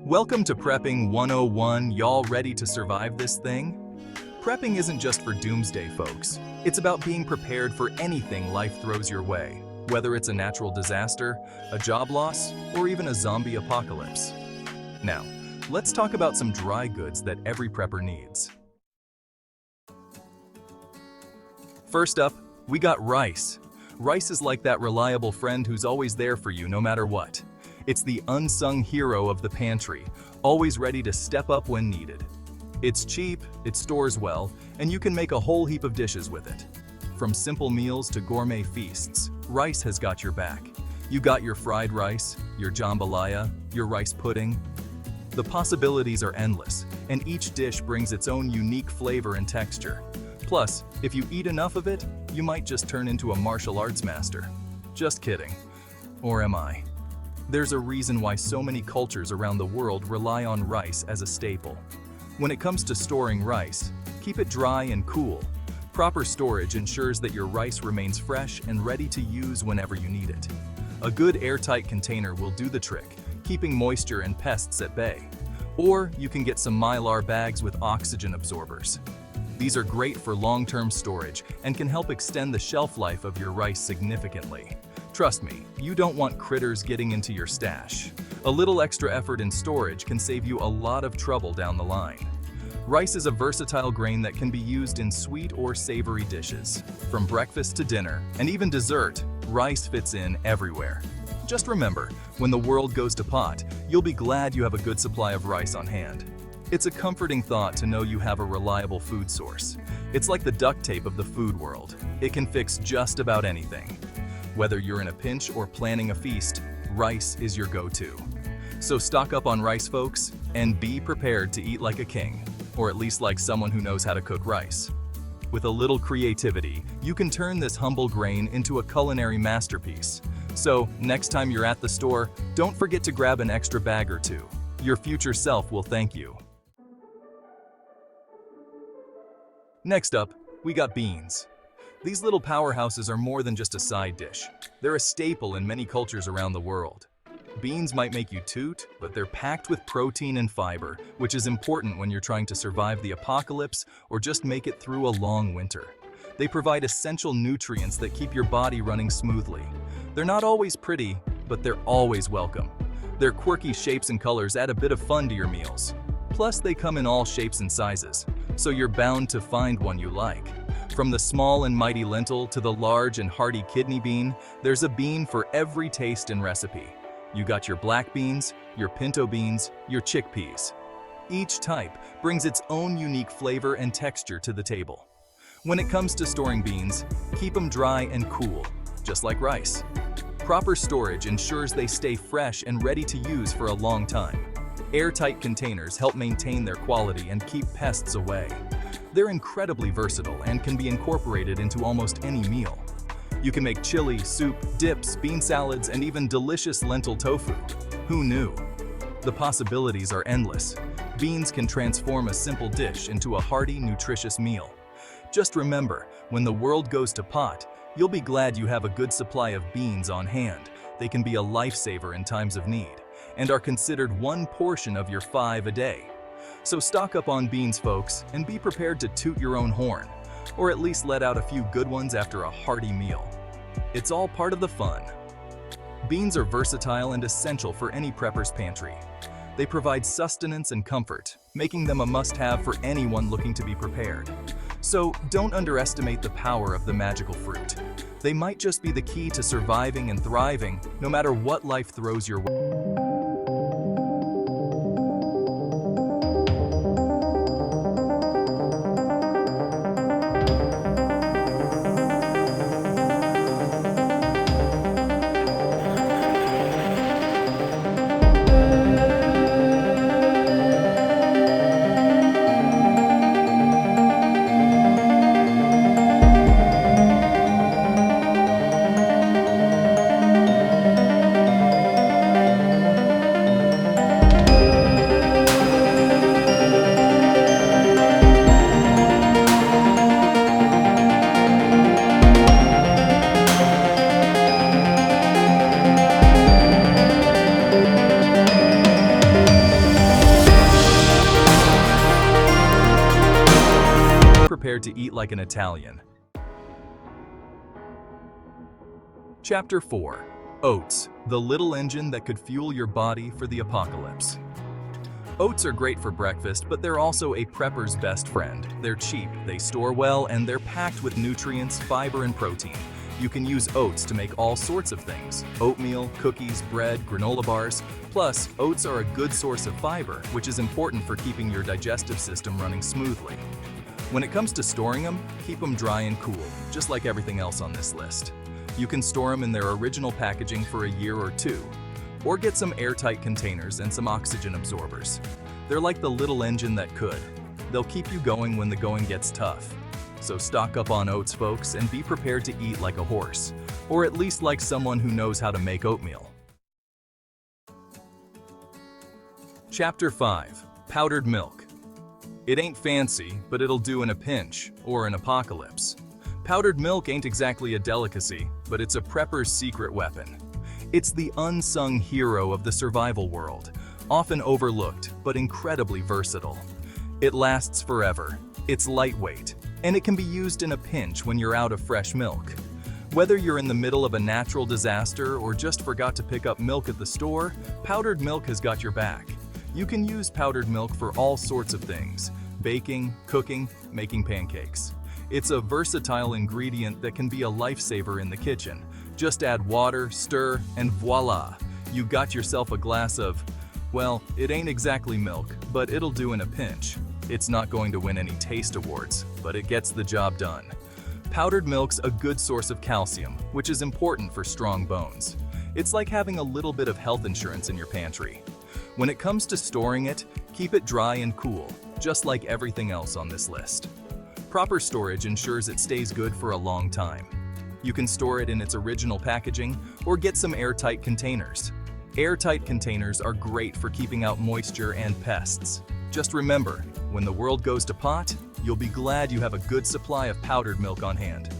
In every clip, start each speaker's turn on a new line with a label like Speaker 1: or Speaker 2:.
Speaker 1: Welcome to Prepping 101. Y'all ready to survive this thing? Prepping isn't just for doomsday, folks. It's about being prepared for anything life throws your way, whether it's a natural disaster, a job loss, or even a zombie apocalypse. Now, let's talk about some dry goods that every prepper needs. First up, we got rice. Rice is like that reliable friend who's always there for you no matter what. It's the unsung hero of the pantry, always ready to step up when needed. It's cheap, it stores well, and you can make a whole heap of dishes with it. From simple meals to gourmet feasts, rice has got your back. You got your fried rice, your jambalaya, your rice pudding. The possibilities are endless, and each dish brings its own unique flavor and texture. Plus, if you eat enough of it, you might just turn into a martial arts master. Just kidding. Or am I? There's a reason why so many cultures around the world rely on rice as a staple. When it comes to storing rice, keep it dry and cool. Proper storage ensures that your rice remains fresh and ready to use whenever you need it. A good airtight container will do the trick, keeping moisture and pests at bay. Or you can get some Mylar bags with oxygen absorbers. These are great for long-term storage and can help extend the shelf life of your rice significantly. Trust me, you don't want critters getting into your stash. A little extra effort in storage can save you a lot of trouble down the line. Rice is a versatile grain that can be used in sweet or savory dishes. From breakfast to dinner, and even dessert, rice fits in everywhere. Just remember, when the world goes to pot, you'll be glad you have a good supply of rice on hand. It's a comforting thought to know you have a reliable food source. It's like the duct tape of the food world. It can fix just about anything. Whether you're in a pinch or planning a feast, rice is your go-to. So stock up on rice, folks, and be prepared to eat like a king, or at least like someone who knows how to cook rice. With a little creativity, you can turn this humble grain into a culinary masterpiece. So, next time you're at the store, don't forget to grab an extra bag or two. Your future self will thank you. Next up, we got beans. These little powerhouses are more than just a side dish. They're a staple in many cultures around the world. Beans might make you toot, but they're packed with protein and fiber, which is important when you're trying to survive the apocalypse or just make it through a long winter. They provide essential nutrients that keep your body running smoothly. They're not always pretty, but they're always welcome. Their quirky shapes and colors add a bit of fun to your meals. Plus, they come in all shapes and sizes, so you're bound to find one you like. From the small and mighty lentil to the large and hearty kidney bean, there's a bean for every taste and recipe. You got your black beans, your pinto beans, your chickpeas. Each type brings its own unique flavor and texture to the table. When it comes to storing beans, keep them dry and cool, just like rice. Proper storage ensures they stay fresh and ready to use for a long time. Airtight containers help maintain their quality and keep pests away. They're incredibly versatile and can be incorporated into almost any meal. You can make chili, soup, dips, bean salads, and even delicious lentil tofu. Who knew? The possibilities are endless. Beans can transform a simple dish into a hearty, nutritious meal. Just remember, when the world goes to pot, you'll be glad you have a good supply of beans on hand. They can be a lifesaver in times of need, and are considered one portion of your 5 a day. So stock up on beans, folks, and be prepared to toot your own horn, or at least let out a few good ones after a hearty meal. It's all part of the fun. Beans are versatile and essential for any prepper's pantry. They provide sustenance and comfort, making them a must-have for anyone looking to be prepared. So don't underestimate the power of the magical fruit. They might just be the key to surviving and thriving, no matter what life throws your way. prepared to eat like an Italian. Chapter 4. Oats, the little engine that could fuel your body for the apocalypse. Oats are great for breakfast, but they're also a prepper's best friend. They're cheap, they store well, and they're packed with nutrients, fiber, and protein. You can use oats to make all sorts of things: oatmeal, cookies, bread, granola bars. Plus, oats are a good source of fiber, which is important for keeping your digestive system running smoothly. When it comes to storing them, keep them dry and cool, just like everything else on this list. You can store them in their original packaging for a year or two, or get some airtight containers and some oxygen absorbers. They're like the little engine that could. They'll keep you going when the going gets tough. So stock up on oats, folks, and be prepared to eat like a horse, or at least like someone who knows how to make oatmeal. Chapter 5. Powdered milk. It ain't fancy, but it'll do in a pinch, or an apocalypse. Powdered milk ain't exactly a delicacy, but it's a prepper's secret weapon. It's the unsung hero of the survival world, often overlooked, but incredibly versatile. It lasts forever, it's lightweight, and it can be used in a pinch when you're out of fresh milk. Whether you're in the middle of a natural disaster or just forgot to pick up milk at the store, powdered milk has got your back. You can use powdered milk for all sorts of things: baking, cooking, making pancakes. It's a versatile ingredient that can be a lifesaver in the kitchen. Just add water, stir, and voila! You got yourself a glass of, well, it ain't exactly milk, but it'll do in a pinch. It's not going to win any taste awards, but it gets the job done. Powdered milk's a good source of calcium, which is important for strong bones. It's like having a little bit of health insurance in your pantry. When it comes to storing it, keep it dry and cool, just like everything else on this list. Proper storage ensures it stays good for a long time. You can store it in its original packaging or get some airtight containers. Airtight containers are great for keeping out moisture and pests. Just remember, when the world goes to pot, you'll be glad you have a good supply of powdered milk on hand.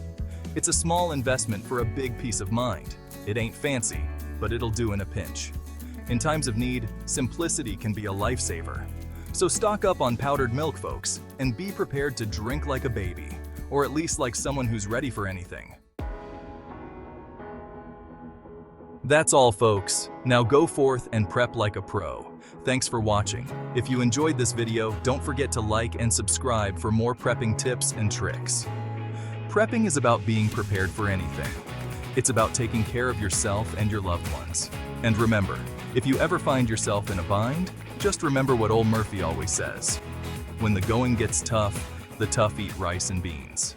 Speaker 1: It's a small investment for a big peace of mind. It ain't fancy, but it'll do in a pinch. In times of need, simplicity can be a lifesaver. So stock up on powdered milk, folks, and be prepared to drink like a baby, or at least like someone who's ready for anything. That's all, folks. Now go forth and prep like a pro. Thanks for watching. If you enjoyed this video, don't forget to like and subscribe for more prepping tips and tricks. Prepping is about being prepared for anything. It's about taking care of yourself and your loved ones. And remember, if you ever find yourself in a bind, just remember what old Murphy always says: when the going gets tough, the tough eat rice and beans.